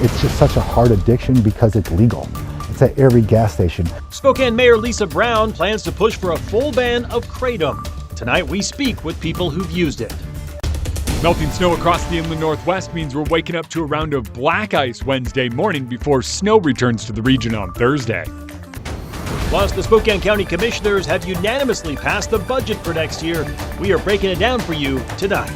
It's just such a hard addiction because it's legal. It's at every gas station. Spokane Mayor Lisa Brown plans to push for a full ban of kratom. Tonight we speak with people who've used it. Melting snow across the inland northwest means we're waking up to a round of black ice Wednesday morning before snow returns to the region on Thursday. Plus, the Spokane County Commissioners have unanimously passed the budget for next year. We are breaking it down for you tonight.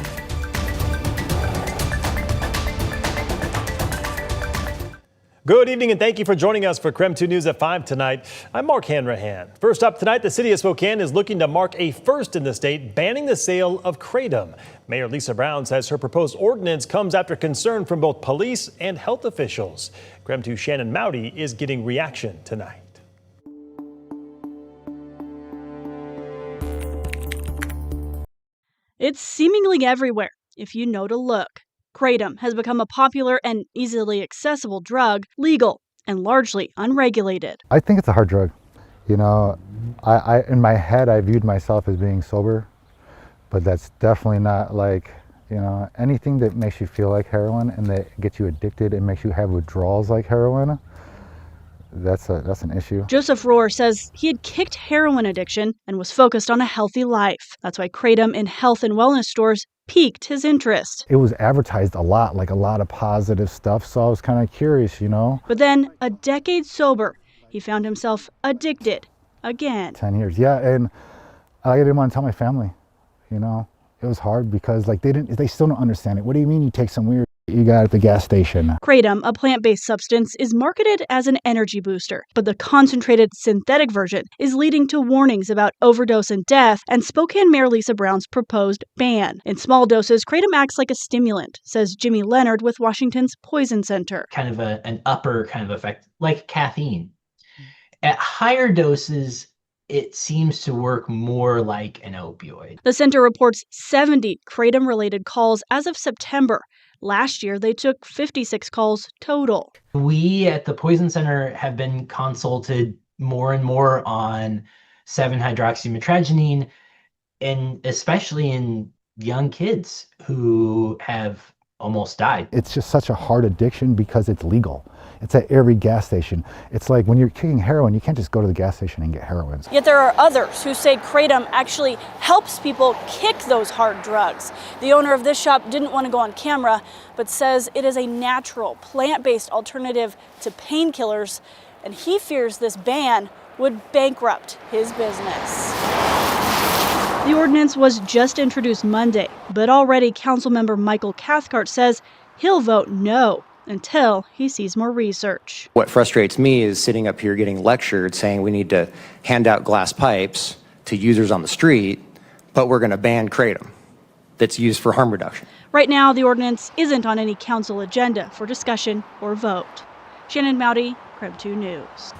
Good evening and thank you for joining us for KREM 2 News at 5 tonight. I'm Mark Hanrahan. First up tonight, the city of Spokane is looking to mark a first in the state, banning the sale of kratom. Mayor Lisa Brown says her proposed ordinance comes after concern from both police and health officials. KREM 2 Shannon Mowdy is getting reaction tonight. It's seemingly everywhere if you know to look. Kratom has become a popular and easily accessible drug, legal and largely unregulated. I think it's a hard drug. You know, I in my head, I viewed myself as being sober, but that's definitely not like, you know, anything that makes you feel like heroin and that gets you addicted and makes you have withdrawals like heroin. That's an issue. Joseph Rohr says he had kicked heroin addiction and was focused on a healthy life. That's why kratom in health and wellness stores piqued his interest. It was advertised a lot, like a lot of positive stuff, so I was kind of curious, you know. But then, a decade sober, he found himself addicted again. 10 years, yeah, and I didn't want to tell my family, you know. It was hard because like they still don't understand it. What do you mean you take some weird you got at the gas station? Kratom, a plant-based substance, is marketed as an energy booster, but the concentrated synthetic version is leading to warnings about overdose and death, and Spokane Mayor Lisa Brown's proposed ban. In small doses, kratom acts like a stimulant, says Jimmy Leonard with Washington's Poison Center. Kind of an upper kind of effect, like caffeine. At higher doses, it seems to work more like an opioid. The center reports 70 kratom-related calls as of September. Last year, they took 56 calls total. We at the Poison Center have been consulted more and more on 7-hydroxymetragenine, and especially in young kids who have almost died. It's just such a hard addiction because it's legal. It's at every gas station. It's like when you're kicking heroin, you can't just go to the gas station and get heroin. Yet there are others who say kratom actually helps people kick those hard drugs. The owner of this shop didn't want to go on camera, but says it is a natural, plant-based alternative to painkillers, and he fears this ban would bankrupt his business. The ordinance was just introduced Monday, but already Councilmember Michael Cathcart says he'll vote no until he sees more research. What frustrates me is sitting up here getting lectured saying we need to hand out glass pipes to users on the street, but we're going to ban kratom that's used for harm reduction. Right now, the ordinance isn't on any council agenda for discussion or vote. Shannon Mowdy, KREM 2 News.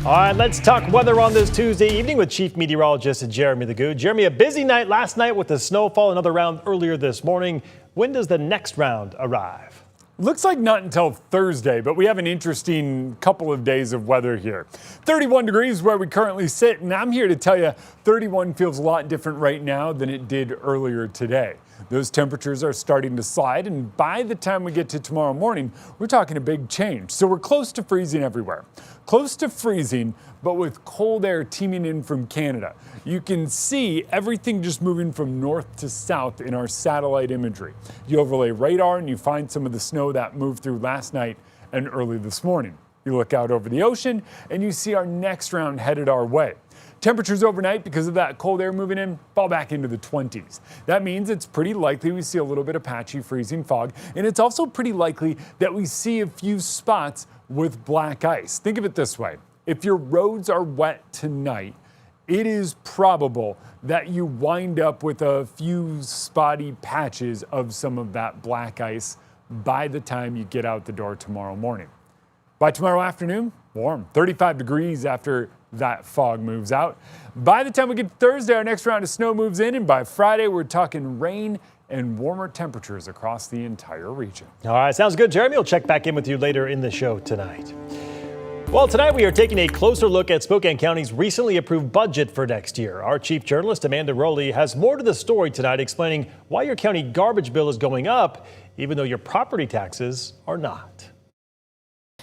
All right, let's talk weather on this Tuesday evening with Chief Meteorologist Jeremy Lagoud. Jeremy, a busy night last night with the snowfall, another round earlier this morning. When does the next round arrive? Looks like not until Thursday, but we have an interesting couple of days of weather here. 31 degrees where we currently sit, and I'm here to tell you 31 feels a lot different right now than it did earlier today. Those temperatures are starting to slide, and by the time we get to tomorrow morning, we're talking a big change. So we're close to freezing everywhere. Close to freezing, but with cold air teeming in from Canada. You can see everything just moving from north to south in our satellite imagery. You overlay radar and you find some of the snow that moved through last night and early this morning. You look out over the ocean and you see our next round headed our way. Temperatures overnight, because of that cold air moving in, fall back into the 20s. That means it's pretty likely we see a little bit of patchy freezing fog, and it's also pretty likely that we see a few spots with black ice. Think of it this way. If your roads are wet tonight, it is probable that you wind up with a few spotty patches of some of that black ice by the time you get out the door tomorrow morning. By tomorrow afternoon, warm, 35 degrees after that fog moves out. By the time we get to Thursday, our next round of snow moves in, and by Friday, we're talking rain and warmer temperatures across the entire region. All right, sounds good, Jeremy. We'll check back in with you later in the show tonight. Well, tonight we are taking a closer look at Spokane County's recently approved budget for next year. Our chief journalist, Amanda Rowley, has more to the story tonight, explaining why your county garbage bill is going up, even though your property taxes are not.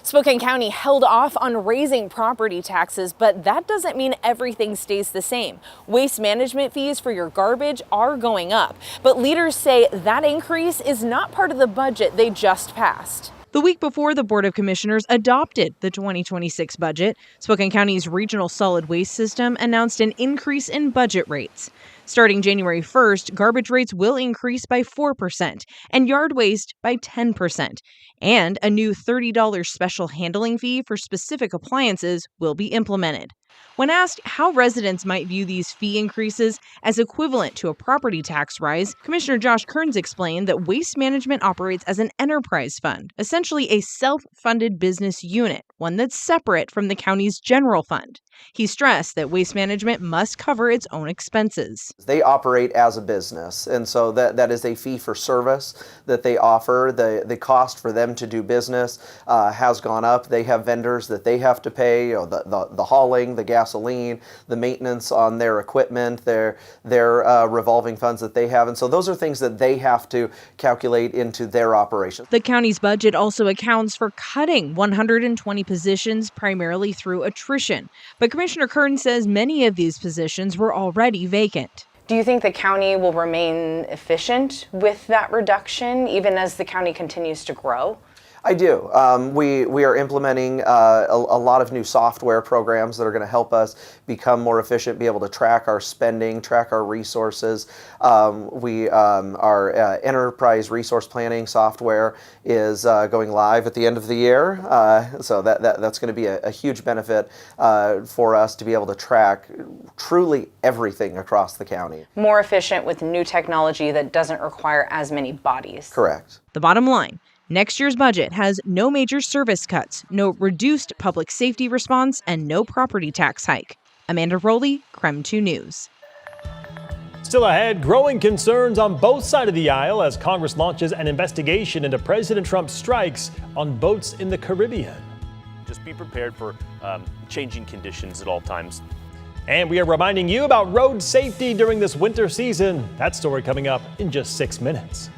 Spokane County held off on raising property taxes, but that doesn't mean everything stays the same. Waste management fees for your garbage are going up, but leaders say that increase is not part of the budget they just passed. The week before the Board of Commissioners adopted the 2026 budget, Spokane County's regional solid waste system announced an increase in budget rates. Starting January 1st, garbage rates will increase by 4% and yard waste by 10%. And a new $30 special handling fee for specific appliances will be implemented. When asked how residents might view these fee increases as equivalent to a property tax rise, Commissioner Josh Kearns explained that Waste Management operates as an enterprise fund, essentially a self-funded business unit, one that's separate from the county's general fund. He stressed that Waste Management must cover its own expenses. They operate as a business, and so that is a fee for service that they offer. The cost for them to do business has gone up. They have vendors that they have to pay, the hauling, the gasoline, the maintenance on their equipment, their revolving funds that they have. And so those are things that they have to calculate into their operation. The county's budget also accounts for cutting 120 positions primarily through attrition. But Commissioner Kearns says many of these positions were already vacant. Do you think the county will remain efficient with that reduction, even as the county continues to grow? I do. We are implementing a lot of new software programs that are going to help us become more efficient, be able to track our spending, track our resources. Our enterprise resource planning software is going live at the end of the year. So that's going to be a huge benefit for us to be able to track truly everything across the county. More efficient with new technology that doesn't require as many bodies. Correct. The bottom line, next year's budget has no major service cuts, no reduced public safety response, and no property tax hike. Amanda Rowley, KREM 2 News. Still ahead, growing concerns on both sides of the aisle as Congress launches an investigation into President Trump's strikes on boats in the Caribbean. Just be prepared for changing conditions at all times. And we are reminding you about road safety during this winter season. That story coming up in just 6 minutes.